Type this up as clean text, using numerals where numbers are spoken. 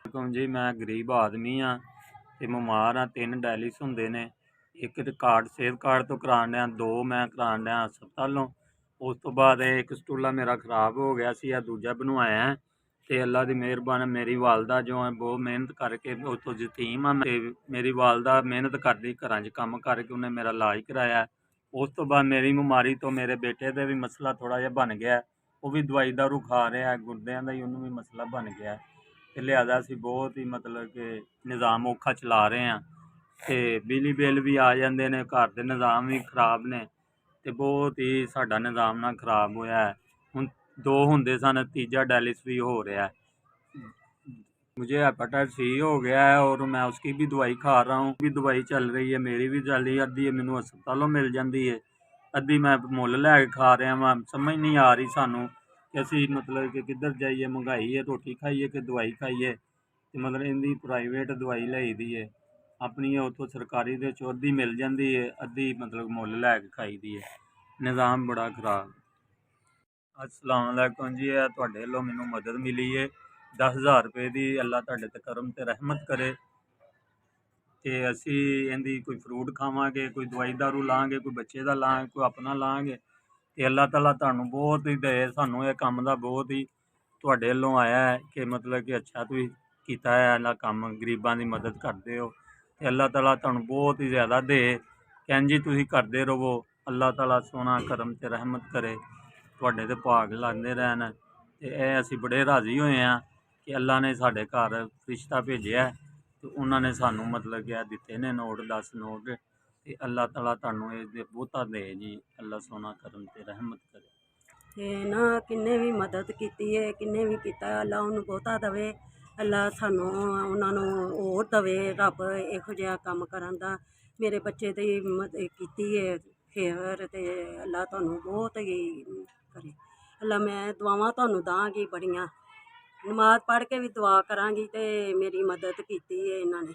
ਦੇਖੋ ਜੀ, मैं गरीब आदमी हाँ ਤੇ ਬਿਮਾਰ हाँ। 3 ਡਾਇਲਿਸ ਹੁੰਦੇ ਨੇ। ਇੱਕ ਤੇ ਕਾਰਡ ਸਿਹਤ ਕਾਰਡ ਤੋਂ ਕਰਾਉਣ ਡਿਆ, 2 ਮੈਂ ਕਰਾਉਣ ਡਿਆ ਹਸਪਤਾਲੋਂ। ਉਸ ਤੋਂ ਬਾਅਦ ਇੱਕ ਸਟੂਲਾ ਮੇਰਾ ख़राब हो गया ਸੀ, दूजा बनवाया है। ਤੇ अल्लाह ਦੀ ਮਿਹਰਬਾਨੀ मेरी वालदा जो है बहुत मेहनत करके उतों यतीम हाँ ते मेरी वालदा मेहनत करदी घरां 'ਚ ਕੰਮ करके उन्हें मेरा इलाज कराया। उस तो बाद मेरी बीमारी तो मेरे बेटे ਦਾ भी मसला थोड़ा जिहा बन गया, वो भी दवाई दारू खा रहा, गुर्दिਆਂ ਦਾ ही ਉਹਨੂੰ भी मसला बन गया। ਤੇ ਲਿਹਾਜ਼ਾ ਅਸੀਂ ਬਹੁਤ ਹੀ ਮਤਲਬ ਕਿ ਨਿਜ਼ਾਮ ਔਖਾ ਚਲਾ ਰਹੇ ਹਾਂ ਤੇ ਬਿਜਲੀ ਬਿੱਲ ਵੀ ਆ ਜਾਂਦੇ ਨੇ, ਘਰ ਦੇ ਨਿਜ਼ਾਮ ਵੀ ਖਰਾਬ ਨੇ ਤੇ ਬਹੁਤ ਹੀ ਸਾਡਾ ਨਿਜ਼ਾਮ ਨਾਲ ਖਰਾਬ ਹੋਇਆ ਹੈ। ਹੁਣ 2 ਹੁੰਦੇ ਸਨ, ਤੀਜਾ डायलिस भी हो रहा है। मुझे हेपेटाइटिस सी हो गया है और मैं उसकी भी दवाई खा रहा हूँ, भी दवाई चल रही है, मेरी भी चल रही है। अद्धी मैनू हस्पतालों मिल जाती है, अद्धी मैं मुੱਲ ਲੈ के खा रहा वा। समझ नहीं आ रही सानू कि असी मतलब कि किधर जाइए, महंगाई है, रोटी खाइए कि दवाई खाइए। तो मतलब इनकी प्राइवेट दवाई ਲਈ ਦੀ है, अपनी उतों सरकारी ਦੇ ਚੋਂ ਅੱਧੀ मिल जाती है, अद्धी मतलब मुੱਲ ਲੈ के खाई दी है। निज़ाम बड़ा खराब। अस्सलाम वालेकुम जी, ਤੁਹਾਡੇ ਵੱਲੋਂ ਮੈਨੂੰ मदद मिली है 10,000 रुपये की। अल्लाह ਤੁਹਾਡੇ ਤੇ ਕਰਮ ਤੇ ਰਹਿਮਤ करे कि असी इहदी कोई फ्रूट खावांगे, कोई दवाई दारू लाँगे, कोई बच्चे का लाँगे, कोई अपना लाँगे। तो अल्लाह ताला तुहानू बहुत ही दे, सानू ये काम का बहुत ही ਤੁਹਾਡੇ ਵੱਲੋਂ आया है कि मतलब कि अच्छा तुसीं कीता है इहदा काम, गरीबां की मदद करते हो। तो अल्लाह ताला तुहानू बहुत ही ज़्यादा दे कि इंज ही तुसीं करते रहो। अल्लाह ताला सोना करम ते रहमत करे, ਤੁਹਾਡੇ ਤੇ ਭਾਗ ਲਾਉਂਦੇ ਰਹਿਣ। ਤੇ ਇਹ ਅਸੀਂ ਬੜੇ ਰਾਜ਼ੀ ਹੋਏ ਹਾਂ ਕਿ ਅੱਲਾ ਨੇ ਸਾਡੇ ਘਰ ਰਿਸ਼ਤਾ ਭੇਜਿਆ ਤੇ ਉਹਨਾਂ ਨੇ ਸਾਨੂੰ ਮਤਲਬ ਕਿ ਦਿੱਤੇ ਨੇ ਨੋਟ, 10 ਨੋਟ। ਤੇ ਅੱਲਾ ਤਾਲਾ ਤੁਹਾਨੂੰ ਇਹ ਬਹੁਤਾ ਦੇ ਜੀ, ਅੱਲਾ ਸੋਨਾ ਕਰਮ ਤੇ ਰਹਿਮਤ ਕਰੇ। ਤੇ ਨਾ ਕਿੰਨੇ ਵੀ ਮਦਦ ਕੀਤੀ ਹੈ, ਕਿੰਨੇ ਵੀ ਕੀਤਾ, ਅੱਲਾ ਉਹਨੂੰ ਬਹੁਤਾ ਦੇਵੇ। ਅੱਲਾ ਸਾਨੂੰ ਉਹਨਾਂ ਨੂੰ ਹੋਰ ਦੇਵੇ, ਰੱਬ ਇਹੋ ਜਿਹਾ ਕੰਮ ਕਰਨ ਦਾ। ਮੇਰੇ ਬੱਚੇ ਦੀ ਮਦਦ ਕੀਤੀ ਹੈ ਫੇਵਰ, ਤੇ ਅੱਲਾ ਤੁਹਾਨੂੰ ਬਹੁਤ ਹੀ ਕਰੇ। ਅੱਲਾ ਮੈਂ ਦੁਆਵਾਂ ਤੁਹਾਨੂੰ ਦਾਂਗੀ ਬੜੀਆਂ, ਨਮਾਜ਼ ਪੜ੍ਹ ਕੇ ਵੀ ਦੁਆ ਕਰਾਂਗੀ। ਤੇ ਮੇਰੀ ਮਦਦ ਕੀਤੀ ਹੈ ਇਹਨਾਂ ਨੇ।